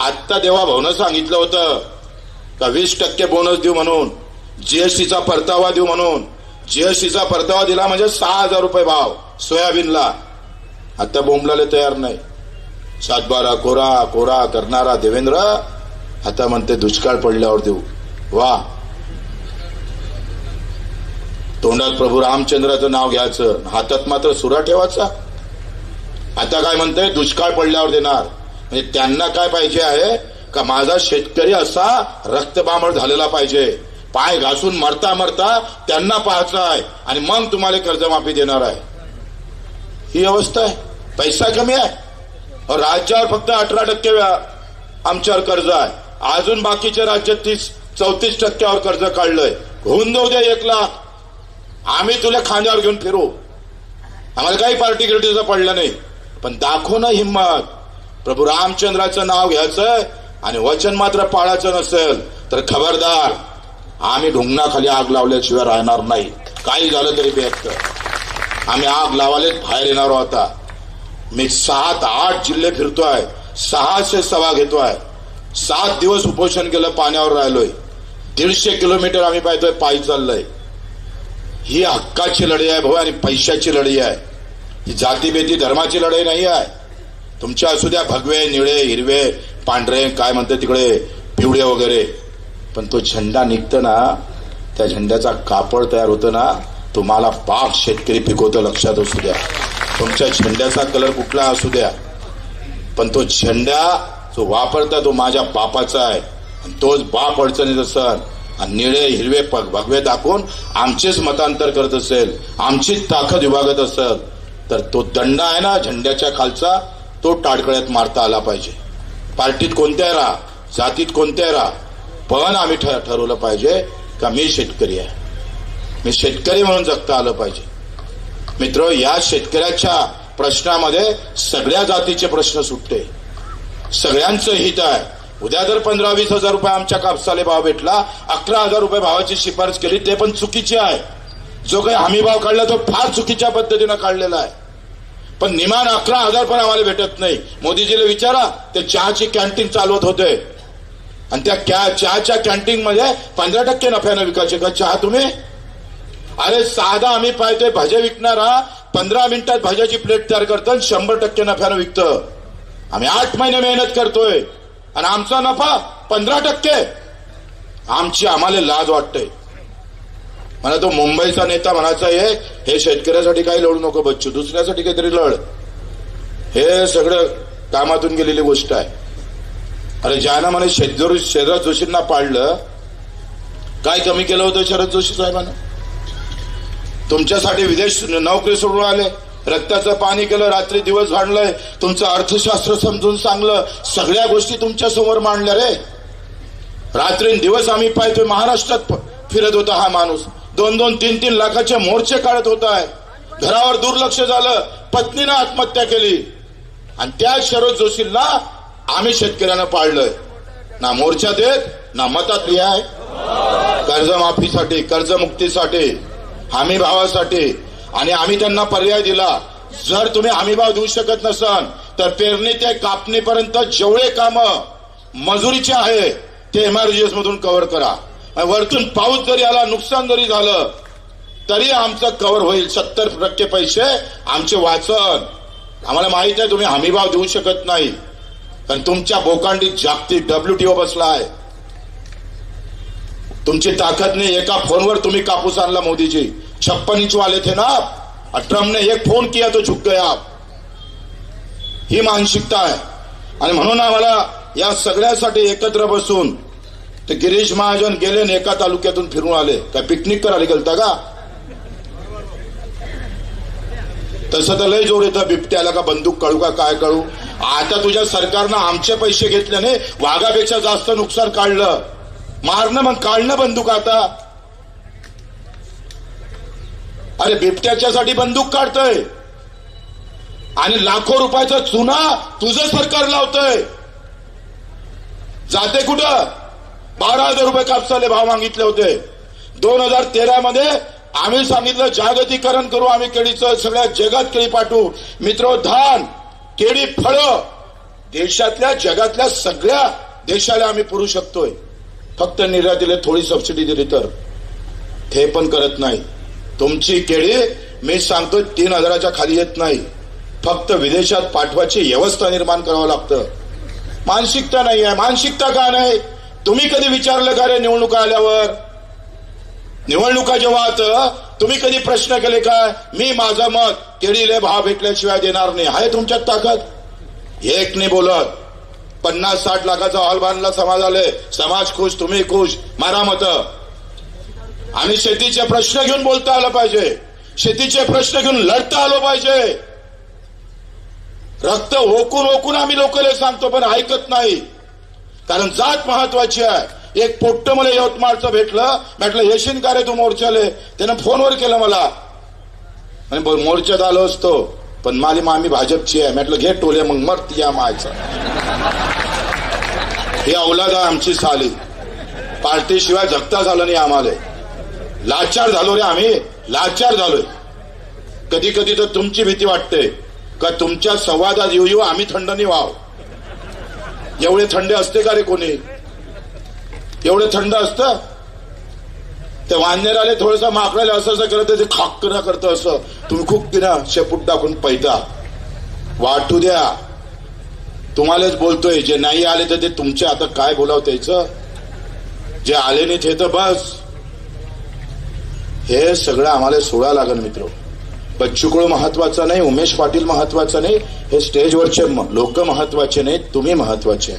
आत्ता देवाभाऊनं सांगितलं होतं का 20% बोनस देऊ म्हणून, जीएसटीचा परतावा देऊ म्हणून. जीएसटीचा परतावा दिला म्हणजे 6,000 रुपये भाव सोयाबीनला. आता बोंबलाले तयार नाही. 7/12 कोरा कोरा करणारा देवेंद्र आता म्हणते दुष्काळ पडल्यावर देऊ. वा, तोंडात प्रभू रामचंद्राचं नाव घ्यायचं, हातात मात्र सुरा ठेवायचा. आता काय म्हणते दुष्काळ पडल्यावर देणार. म्हणजे त्यांना काय पाहिजे आहे का माझा शेतकरी असा रक्तबामळ झालेला पाहिजे, पाय घासून मरता मरता त्यांना पाहायचं आहे आणि मग तुम्हाला कर्जमाफी देणार आहे. ही अवस्था आहे. पैसा कमी आहे. राज्यावर फक्त 18% आमच्यावर कर्ज आहे. अजून बाकीच्या राज्यात 34% कर्ज काढलंय. होऊन देऊ द्या 1 लाख, आम्ही तुला खांद्यावर घेऊन फिरू. आम्हाला काही पार्टी गिर्टीचं पडलं नाही. पण दाखव ना हिंमत. प्रभू रामचंद्राचं नाव घ्यायचं आणि वचन मात्र पाळायचं नसेल तर खबरदार, आम्ही ढुंगणाखाली आग लावल्याशिवाय राहणार नाही. काही झालं तरी बेहत्तर. आम्ही आग लावायला बाहेर येणार होता. मी 7-8 जिल्हे फिरतोय, 600 सभा घेतोय, 7 दिवस उपोषण केलं, पाण्यावर राहिलोय. 150 किलोमीटर आम्ही पाहतोय पायी चाललोय. ही हक्काची लढाई आहे भाऊ आणि पैशाची लढाई आहे. ही जातीभेदी धर्माची लढाई नाही आहे. तुमच्या असू द्या भगवे, निळे, हिरवे, पांढरे, काय म्हणते तिकडे पिवळे वगैरे, पण तो झेंडा निघतो ना, त्या झेंड्याचा कापड तयार होतं ना, तुम्हाला पाक शेतकरी पिकवतो. लक्षात असू द्या. तुमच्या झेंड्याचा कलर कुठला असू द्या, पण तो झेंडा जो वापरता तो माझ्या बापाचा आहे. आणि तोच बाप अडचणीत असेल आणि निळे हिरवे भगवे दाखवून आमचेच मतांतर करत असेल, आमचीच ताकद विभागत असेल, तर तो दंड आहे ना झेंड्याच्या खालचा, तो टाळकळ्यात मारता आला पाहिजे. पार्टीत कोणत्या राहा, जातीत कोणत्या राहा, पण आम्ही ठरवलं पाहिजे का मी शेतकरी आहे, मी शेतकरी म्हणून जगता आलं पाहिजे. मित्र, या शेतकऱ्याच्या प्रश्नामध्ये सगळ्या जातीचे प्रश्न सुटते, सगळ्यांचं हित आहे. उद्या जर 15-20 हजार रुपये आमच्या कापसाले भाव भेटला, 11,000 रुपये भावाची शिफारस केली, ते पण चुकीची आहे. जो काही हमी भाव काढला तो फार चुकीच्या पद्धतीनं काढलेला आहे. पण निमान 11,000 पण आम्हाला भेटत नाही. मोदीजीला विचारा, ते चहाची कॅन्टीन चालवत होते आणि त्या चहाच्या कॅन्टीन मध्ये 15% नफ्यानं विकायचे का चहा तुम्ही? अरे साधा आम्ही पाहतोय भाज्या विकणारा 15 मिनिटात भाज्याची प्लेट तयार करतो आणि 100% नफ्यानं विकतं. आम्ही 8 महिने मेहनत करतोय आणि आमचा नफा 15%. आम्हाला लाज वाटते. मला तो मुंबईचा नेता म्हणायचा आहे, हे शेतकऱ्यासाठी काही लढू नको बच्चू, दुसऱ्यासाठी काहीतरी लढ. हे सगळं कामातून गेलेली गोष्ट आहे. अरे ज्यानं म्हणे शरद जोशींना पाडलं, काय कमी केलं होतं शरद जोशी साहेबांना? तुमच्यासाठी विदेश नोकरी सोडून आले, रक्ताचं पाणी केलं, रात्री दिवस भांडलंय, तुमचं अर्थशास्त्र समजून सांगलं, सगळ्या गोष्टी तुमच्या समोर मांडल्या रे. रात्री दिवस आम्ही पाहतोय महाराष्ट्रात फिरत होता हा माणूस. 2-2, 3-3 लाखाचे मोर्चे काढत होता आहे. घरावर दुर्लक्ष झालं, पत्नीनं आत्महत्या केली आणि त्या शरद जोशींना आम्ही शेतकऱ्यांना पाळलंय. ना मोर्चात येत ना मतात लिहाय. कर्जमाफीसाठी, कर्जमुक्तीसाठी, हमी भावासाठी. आणि आम्ही त्यांना पर्याय दिला, जर तुम्ही हमी भाव देऊ शकत नसाल तर पेरणी ते कापणीपर्यंत जेवढे काम मजुरीचे आहे ते MRGS मधून कव्हर करा. वरतून पाऊस जरी आला, नुकसान जरी झालं तरी आमचं कव्हर होईल. 70% पैसे आमचे वाचन. आम्हाला माहित आहे तुम्ही हमी भाव देऊ शकत नाही, कारण तुमच्या बोकांडीत जागतिक WTO बसला आहे. तुमची ताकद नाही. एका फोनवर तुम्ही कापूस आणला मोदीजी. 56 इंच वाले थे ना आप, ट्रम्प ने एक फोन किया तो झुक गया आप. ही मानसिकता आहे. आणि म्हणून आम्हाला या सगळ्यासाठी एकत्र बसून, ते गिरीश महाजन गेले आणि एका तालुक्यातून फिरून आले. काय पिकनिक करायला गेलता का? तसं तर लय जोर येतं बिबट्याला, का बंदूक काढू का काय काढू. आता तुझ्या सरकारनं आमचे पैसे घेतल्याने वाघापेक्षा जास्त नुकसान काढलं. मारणं मग काढणं बंदूक आता. अरे बिबट्याच्यासाठी बंदूक काढतोय आणि लाखो रुपयाचा चुना तुझं सरकार लावतंय. जाते कुठं? 12,000 रुपये कापसाले भाव मागितले होते. 2013 मध्ये आम्ही सांगितलं जागतिकीकरण करू, आम्ही केळीचं सगळ्या जगात केळी पाठवू. मित्र, धान, केळी, फळं देशातल्या जगातल्या सगळ्या देशाला आम्ही पुरू शकतोय, फक्त निर्यातीला थोडी सबसिडी दिली तर. हे पण करत नाही. तुमची केळी मी सांगतो 3,000च्या खाली येत नाही. फक्त विदेशात पाठवायची व्यवस्था निर्माण करावं लागतं. मानसिकता नाही आहे. मानसिकता का नाही? तुम्ही कधी विचारलं का रे निवडणुका आल्यावर? निवडणुका जेव्हा तुम्ही कधी प्रश्न केले का? मी माझं मत केळीले भाव भेटल्याशिवाय देणार नाही. आहे तुमच्यात ताकद? एक नाही बोलत. 50-60 लाखाचा हॉल बांधला समाज आले. समाज खुश, तुम्ही खुश. मारा मत. आणि शेतीचे प्रश्न घेऊन बोलता आलं पाहिजे. शेतीचे प्रश्न घेऊन लढता आलं पाहिजे. रक्त ओकून ओकून आम्ही लोकांना सांगतो, पण ऐकत नाही. कारण जात महत्वाची आहे. एक पोट्ट मला यवतमाळचं भेटलं. म्हटलं येशील का रे तू मोर्चाले? त्यानं फोनवर केलं मला. आणि मोर्चात आलो असतो, पण माझी मामी भाजपची आहे. म्हटलं घे टोले मग मर या मायचं. ही औलाद आहे आमची साली. पार्टीशिवाय जगता झालं नाही आम्हाला. लाचार झालो रे आम्ही. लाचार झालोय. कधी कधी तर तुमची भीती वाटते का तुमच्या संवादात येऊ आम्ही थंड नाही व्हाव. एवढे थंड असते का रे कोणी? एवढं थंड असतं? ते वांजराले थोडस माकडाले असं असं करत ते खाकना करतं असं. तुम्ही खूप किना शेपूट टाकून पैता. वाटू द्या. तुम्हालाच बोलतोय. जे नाही आले तर ते तुमचे आता काय बोलाव त्याचं. जे आले नाही ते तर बस. हे सगळं आम्हाला सोडा लागेल मित्र. बच्चू कडू महत्वाचा नाही, उमेश पाटील महत्वाचा नाही, हे स्टेजवरचे लोक महत्वाचे नाहीत, तुम्ही महत्वाचे.